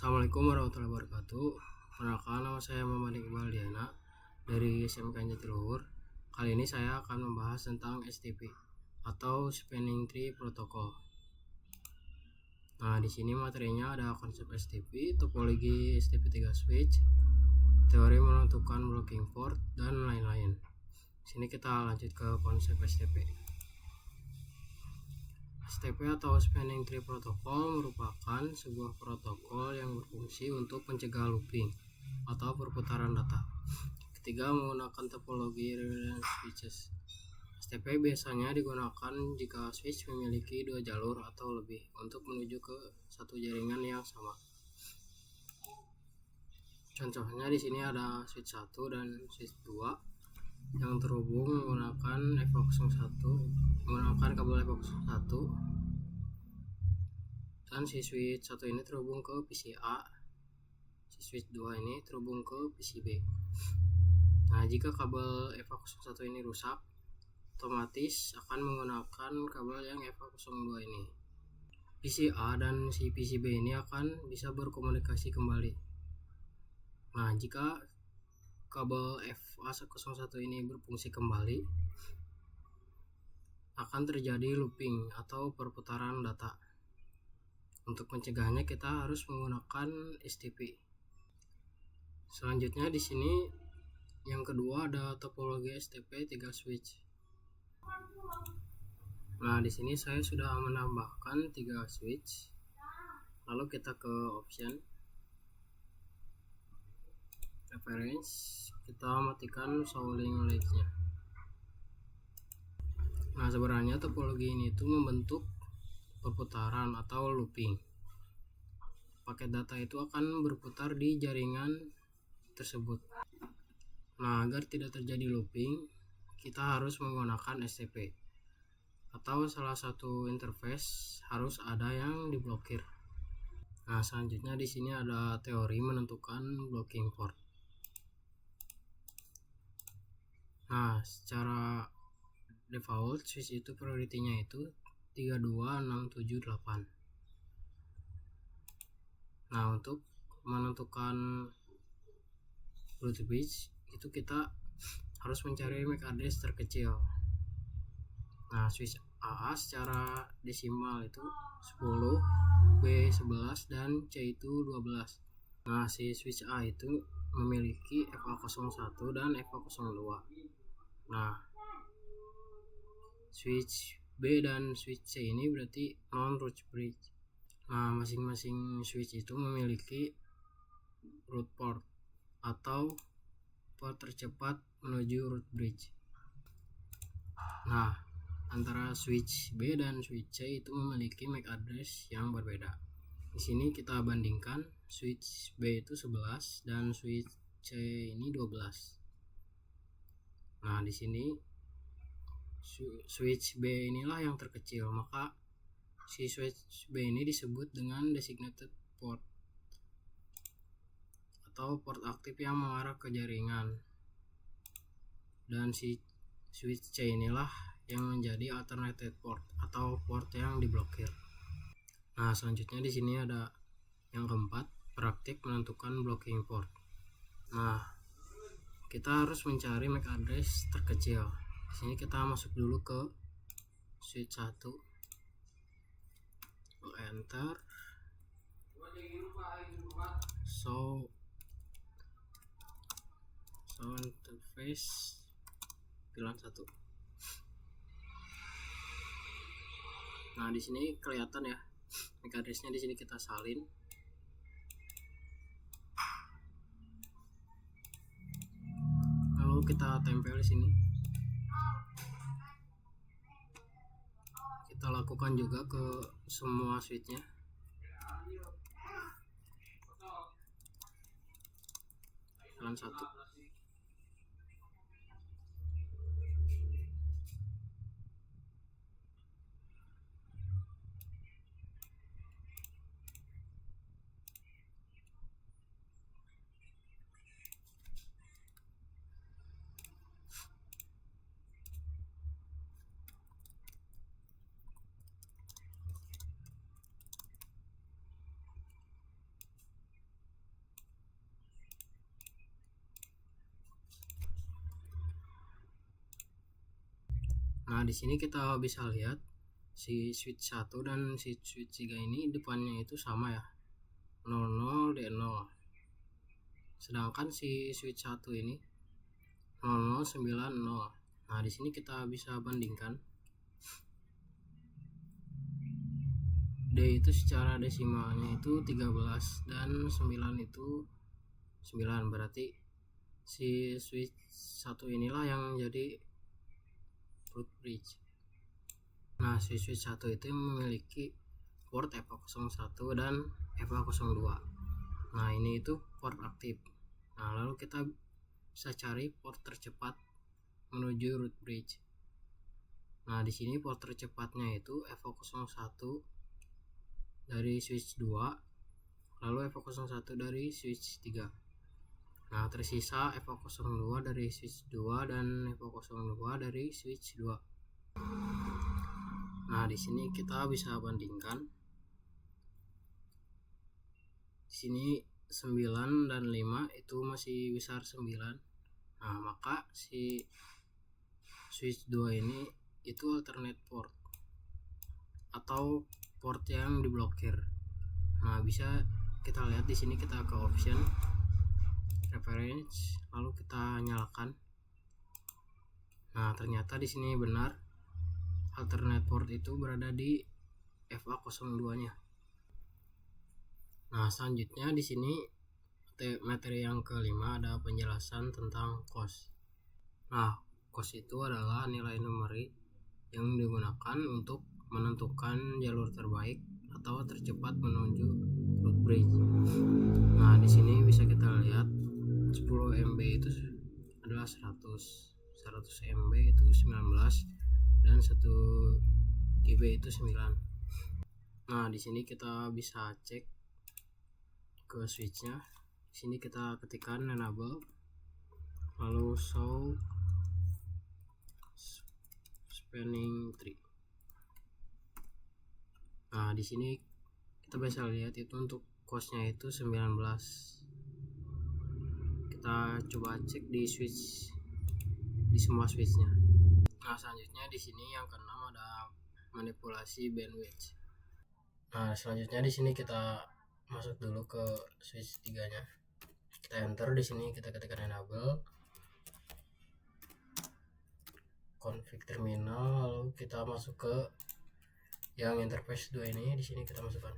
Assalamualaikum warahmatullahi wabarakatuh. Perkenalkan, nama saya Muhammad Iqbal Diana dari SMK Jatiluhur. Kali ini saya akan membahas tentang STP atau Spanning Tree Protocol. Nah, di sini materinya ada konsep STP, topologi STP 3 switch, teori menentukan blocking port, dan lain-lain. Di sini kita lanjut ke konsep STP. STP atau Spanning Tree Protocol merupakan sebuah protokol yang berfungsi untuk mencegah looping atau perputaran data. Ketiga, menggunakan topologi redundant switches. STP biasanya digunakan jika switch memiliki dua jalur atau lebih untuk menuju ke satu jaringan yang sama. Contohnya di sini ada switch 1 dan switch 2 yang terhubung menggunakan kabel FO1, dan si switch 1 ini terhubung ke PC A, si switch 2 ini terhubung ke PC B. Nah, jika kabel FA01 ini rusak, otomatis akan menggunakan kabel yang FA02 ini. PC A dan si PC B ini akan bisa berkomunikasi kembali. Nah, jika kabel FA01 ini berfungsi kembali, akan terjadi looping atau perputaran data. Untuk mencegahnya kita harus menggunakan STP. Selanjutnya di sini yang kedua ada topologi STP 3 switch. Nah, di sini saya sudah menambahkan 3 switch. Lalu kita ke option, reference, kita matikan showing lights-nya. Nah, sebenarnya topologi ini itu membentuk perputaran atau looping. Paket data itu akan berputar di jaringan tersebut. Nah, agar tidak terjadi looping, kita harus menggunakan STP atau salah satu interface harus ada yang diblokir. Nah, selanjutnya di sini ada teori menentukan blocking port. Nah, secara default switch itu priority-nya itu 32678. Nah, untuk menentukan root bridge itu kita harus mencari MAC address terkecil. Nah, switch A secara desimal itu 10, B 11, dan C itu 12. Nah, si switch A itu memiliki FA01 dan FA02. Nah, switch B dan switch C ini berarti non root bridge. Nah, masing-masing switch itu memiliki root port atau port tercepat menuju root bridge. Nah, antara switch B dan switch C itu memiliki MAC address yang berbeda. Di sini kita bandingkan switch B itu 11 dan switch C ini 12. Nah, di sini switch B inilah yang terkecil, maka si switch B ini disebut dengan designated port atau port aktif yang mengarah ke jaringan. Dan si switch C inilah yang menjadi alternated port atau port yang diblokir. Nah, selanjutnya di sini ada yang keempat, praktik menentukan blocking port. Nah, kita harus mencari MAC address terkecil. Di sini kita masuk dulu ke switch 1. Enter. So interface pilihan 1. Nah, di sini kelihatan ya MAC address-nya, di sini kita salin. Lalu kita tempel di sini. Kita lakukan juga ke semua switch-nya. Pilihan 1. Nah, di sini kita bisa lihat si switch 1 dan si switch 3 ini depannya itu sama ya, 00 D0. Sedangkan si switch 1 ini 0090. Nah, di sini kita bisa bandingkan D itu secara desimalnya itu 13 dan 9 itu 9, berarti si switch 1 inilah yang jadi root bridge. Nah, si switch 1 itu memiliki port FA01 dan FA02. Nah, ini itu port aktif. Nah, lalu kita bisa cari port tercepat menuju root bridge. Nah, di sini port tercepatnya itu FA01 dari switch 2, lalu FA01 dari switch 3. Nah, tersisa FA02 dari switch 2 dan FA02 dari switch 2. Nah, di sini kita bisa bandingkan. Di sini 9 dan 5 itu masih besar 9. Nah, maka si switch 2 ini itu alternate port atau port yang diblokir. Nah, bisa kita lihat di sini, kita ke option reference, lalu kita nyalakan. Nah, ternyata di sini benar alternate port itu berada di FA02-nya. Nah, selanjutnya di sini materi yang kelima ada penjelasan tentang cost. Nah, cost itu adalah nilai numeri yang digunakan untuk menentukan jalur terbaik atau tercepat menuju root bridge. Nah, di sini bisa kita lihat 10 MB itu adalah 100 MB itu 19 dan 1 GB itu 9. Nah, di sini kita bisa cek ke switchnya. Di sini kita ketikkan enable, lalu show spanning tree. Nah, di sini kita bisa lihat itu untuk costnya itu 19. Kita coba cek di switch, di semua switchnya. Nah, selanjutnya di sini yang keenam ada manipulasi bandwidth. Nah, selanjutnya di sini kita masuk dulu ke switch 3-nya. Kita enter, di sini kita ketikkan enable, config terminal, lalu kita masuk ke yang interface 2 ini. Di sini kita masukkan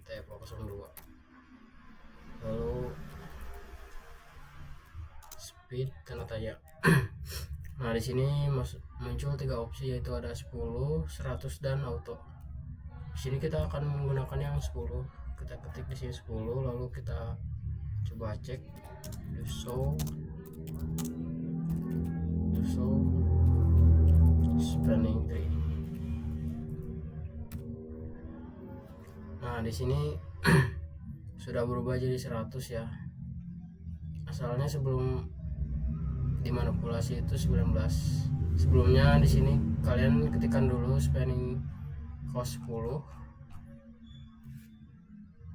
FA02, lalu speed tanda tanya. Nah, di sini muncul 3 opsi, yaitu ada 10, 100 dan auto. Di sini kita akan menggunakan yang 10. Kita ketik di sini 10, lalu kita coba cek show spanning tree. Nah, di sini sudah berubah jadi 100 ya. Asalnya sebelum dimanipulasi itu 19. Sebelumnya di sini kalian ketikkan dulu spanning cost 10.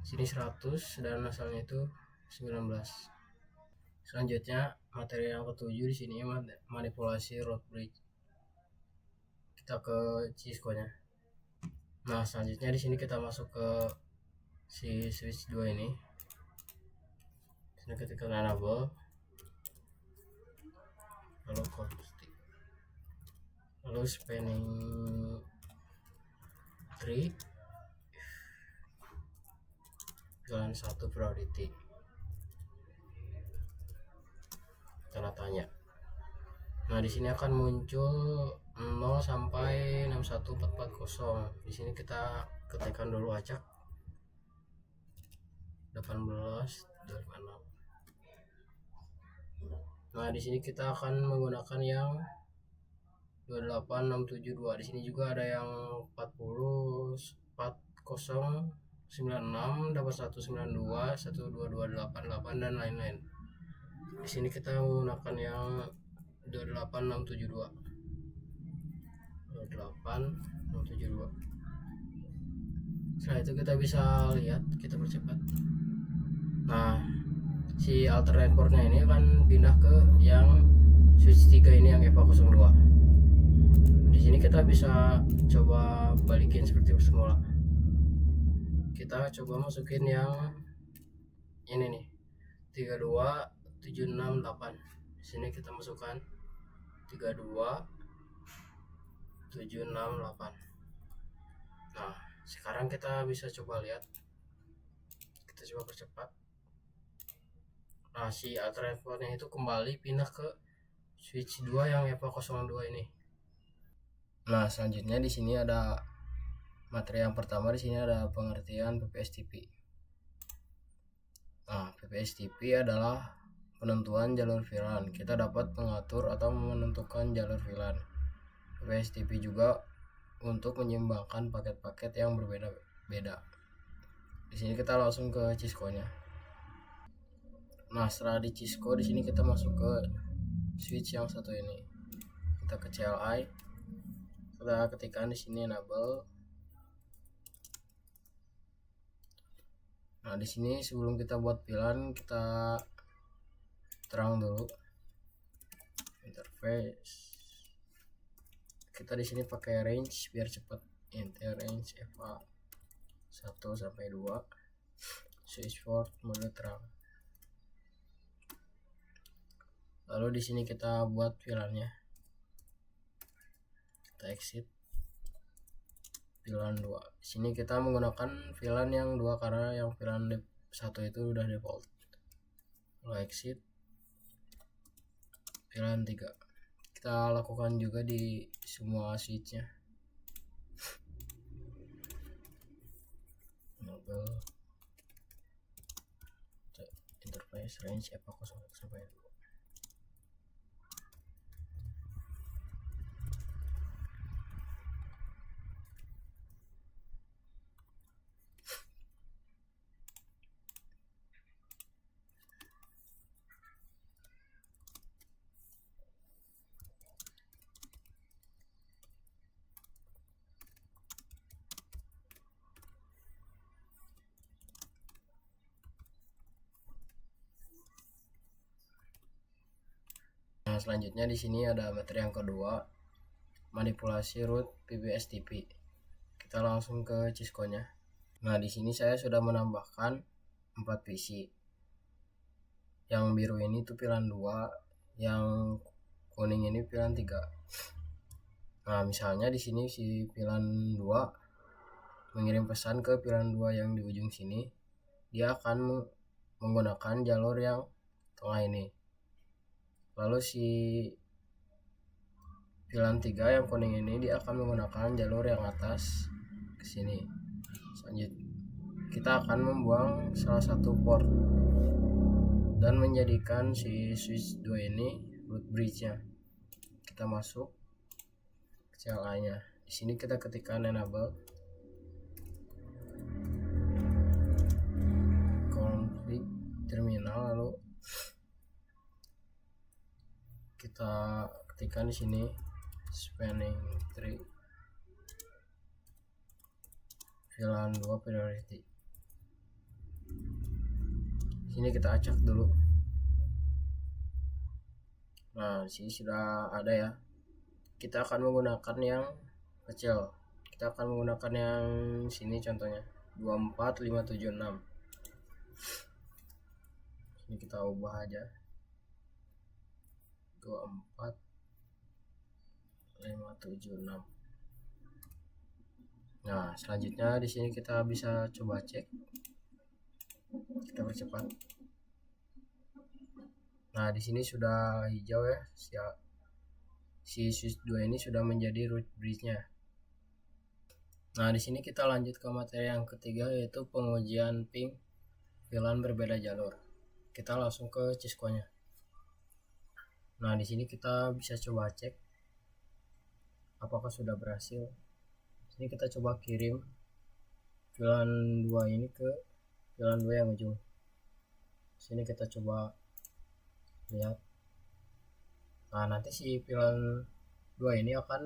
Sini 100 dan asalnya itu 19. Selanjutnya materi yang ketujuh di sini manipulasi root bridge. Kita ke Cisco-nya. Nah, selanjutnya di sini kita masuk ke si switch 2 ini. Sini ketika enable, lalu config, lalu spanning tree jalan 1 priority tanda tanya. Nah, di sini akan muncul 0 sampai 61440. Di sini kita ketikkan dulu acak 1826. Nah, di sini kita akan menggunakan yang 28672. Di sini juga ada yang 40 4096 8192 12288 dan lain-lain. Di sini kita menggunakan yang 28672. 28672. Setelah itu kita bisa lihat, kita percepat. Nah, si alternate portnya ini akan pindah ke yang switch 3 ini yang FA02. Di sini kita bisa coba balikin seperti semula. Kita coba masukin yang ini nih, 32768. Di sini kita masukkan 32768. Nah, sekarang kita bisa coba lihat. Kita coba percepat. Nah, si alternate portnya itu kembali pindah ke switch 2 yang EVA02 ini. Nah, selanjutnya di sini ada materi yang pertama. Di sini ada pengertian PPS-TP. Nah, PPS-TP adalah penentuan jalur VLAN. Kita dapat mengatur atau menentukan jalur VLAN. PPS-TP juga untuk menyeimbangkan paket-paket yang berbeda-beda. Di sini kita langsung ke Cisco-nya. Nah, setelah di Cisco, di sini kita masuk ke switch yang satu ini. Kita ke CLI. Kita ketikkan di sini enable. Nah, di sini sebelum kita buat VLAN, kita terang dulu interface. Kita di sini pakai range biar cepat. Intel range EVA 1 sampai 2. Switch port mode terang. Lalu di sini kita buat VLAN-nya. Kita exit VLAN 2. Di sini kita menggunakan VLAN yang 2 karena yang VLAN 1 itu udah default. Lalu exit VLAN 3. Kita lakukan juga di semua switch-nya. Enable interface range EVA 01 sampai 2. Nah, selanjutnya di sini ada materi yang kedua, manipulasi root PPS-TP. Kita langsung ke Cisco-nya. Nah, di sini saya sudah menambahkan 4 PC. Yang biru ini tuh VLAN 2, yang kuning ini VLAN 3. Nah, misalnya di sini si VLAN 2 mengirim pesan ke VLAN 2 yang di ujung sini. Dia akan menggunakan jalur yang tengah ini. Lalu si VLAN 3 yang kuning ini dia akan menggunakan jalur yang atas ke sini. Selanjutnya kita akan membuang salah satu port dan menjadikan si switch 2 ini root bridge-nya. Kita masuk ke CLI-nya. Di sini kita ketikkan enable config terminal, lalu kita ketikkan di sini spanning tree VLAN 2 priority. Sini kita acak dulu. Nah, di sini sudah ada ya. Kita akan menggunakan yang kecil. Kita akan menggunakan yang sini contohnya 24576. Ini kita ubah aja 24576. Nah, selanjutnya di sini kita bisa coba cek. Kita percepat. Nah, di sini sudah hijau ya. Si switch 2 ini sudah menjadi root bridge-nya. Nah, di sini kita lanjut ke materi yang ketiga, yaitu pengujian ping VLAN berbeda jalur. Kita langsung ke Cisco-nya. Nah, di sini kita bisa coba cek apakah sudah berhasil. Ini kita coba kirim VLAN 2 ini ke VLAN 2 yang ujung. Sini kita coba lihat. Nah, nanti si VLAN 2 ini akan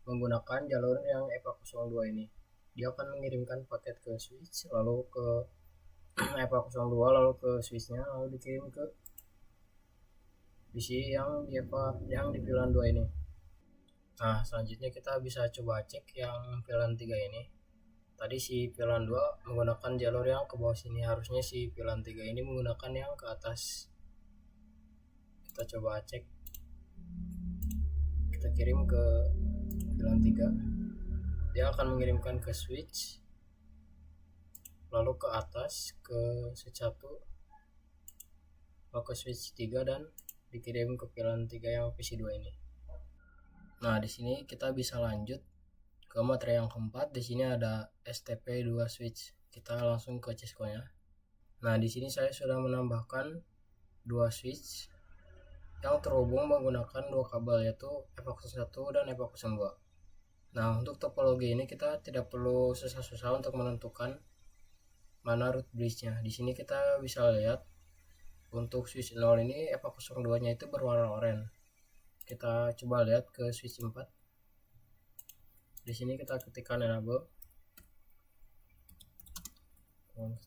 menggunakan jalur yang EVA02 ini. Dia akan mengirimkan paket ke switch, lalu ke EVA02, lalu ke switchnya, lalu dikirim ke PC yang di VLAN 2 ini. Nah, selanjutnya kita bisa coba cek yang VLAN 3 ini. Tadi si VLAN 2 menggunakan jalur yang ke bawah sini, harusnya si VLAN 3 ini menggunakan yang ke atas. Kita coba cek. Kita kirim ke VLAN 3. Dia akan mengirimkan ke switch, lalu ke atas ke switch 1, lalu ke switch 3 dan dikirim ke VLAN 3 yang PC2 ini. Nah, di sini kita bisa lanjut ke materi yang keempat. Di sini ada STP 2 switch. Kita langsung ke Cisco-nya. Nah, di sini saya sudah menambahkan 2 switch yang terhubung menggunakan 2 kabel, yaitu FA01 dan FA02. Nah, untuk topologi ini kita tidak perlu susah-susah untuk menentukan mana root bridge-nya. Di sini kita bisa lihat untuk switch 0 ini FA02-nya itu berwarna oranye. Kita coba lihat ke switch 4. Di sini kita ketikkan enable,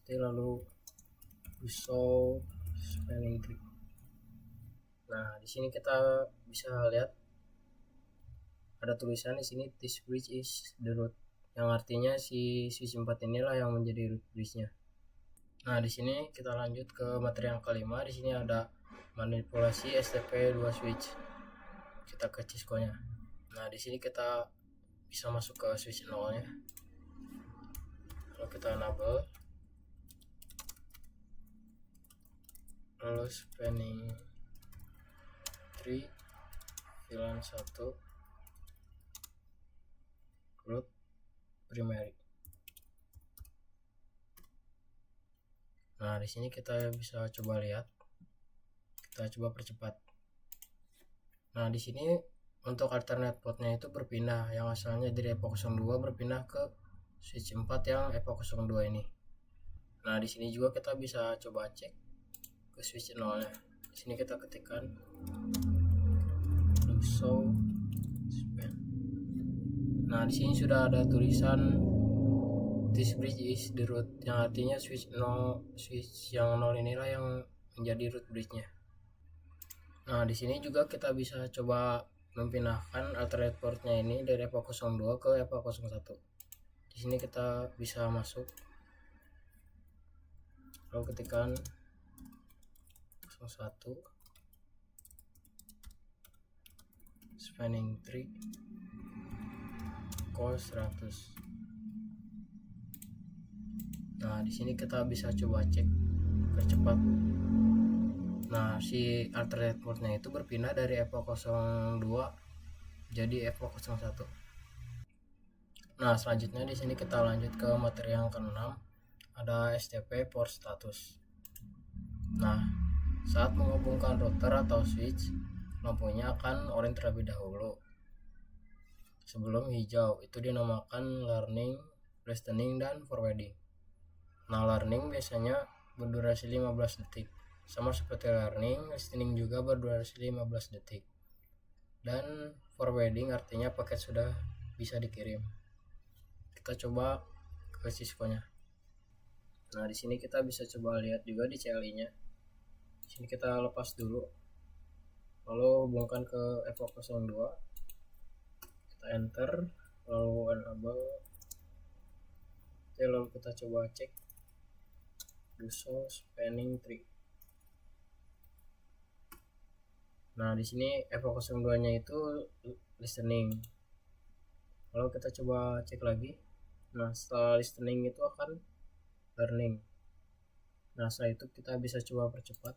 lalu show spanning tree. Nah, di sini kita bisa lihat ada tulisan di sini this bridge is the root, yang artinya si switch 4 inilah yang menjadi root bridge-nya. Nah, di sini kita lanjut ke materi yang kelima. Di sini ada manipulasi STP 2 switch. Kita ke Cisco-nya. Nah, di sini kita bisa masuk ke switch 0-nya. Lalu kita enable, lalu spanning tree, VLAN 1, root primary. Nah, di sini kita bisa coba lihat. Kita coba percepat. Nah, di sini untuk alternate portnya itu berpindah, yang asalnya dari FA02 berpindah ke switch 4 yang FA02 ini. Nah, di sini juga kita bisa coba cek ke switch 0-nya. Di sini kita ketikkan show span. Nah, di sini sudah ada tulisan this bridge is the root, yang artinya switch yang 0 inilah yang menjadi root bridge-nya. Nah, di sini juga kita bisa coba memindahkan alternate portnya ini dari FA02 ke FA01. Di sini kita bisa masuk, lalu ketikkan 01 spanning tree cos 100. Nah, di sini kita bisa coba cek percepat. Nah, si alternate portnya itu berpindah dari FA02 jadi FA01. Nah, selanjutnya di sini kita lanjut ke materi yang ke-6, ada STP port status. Nah, saat menghubungkan router atau switch, lampunya akan oranye terlebih dahulu sebelum hijau. Itu dinamakan learning, listening, dan forwarding. Nah, learning biasanya berdurasi 15 detik. Sama seperti learning, listening juga berdurasi 15 detik. Dan forwarding artinya paket sudah bisa dikirim. Kita coba ke Cisco-nya. Nah, di sini kita bisa coba lihat juga di CLI-nya. Di sini kita lepas dulu. Lalu hubungkan ke FA02. Kita enter, lalu enable. Lalu kita coba cek show spanning tree. Nah, di sini FA02-nya itu listening. Lalu kita coba cek lagi. Nah, setelah listening itu akan learning. Nah, setelah itu kita bisa coba percepat.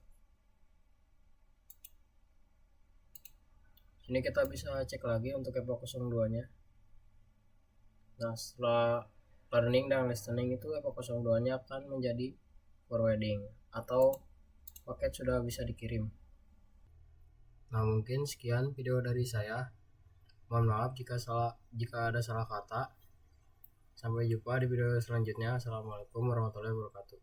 Sini kita bisa cek lagi untuk FA02-nya. Nah, setelah learning dan listening itu FA02-nya akan menjadi forwarding atau paket sudah bisa dikirim. Nah, mungkin sekian video dari saya. Mohon maaf jika ada salah kata. Sampai jumpa di video selanjutnya. Assalamualaikum warahmatullahi wabarakatuh.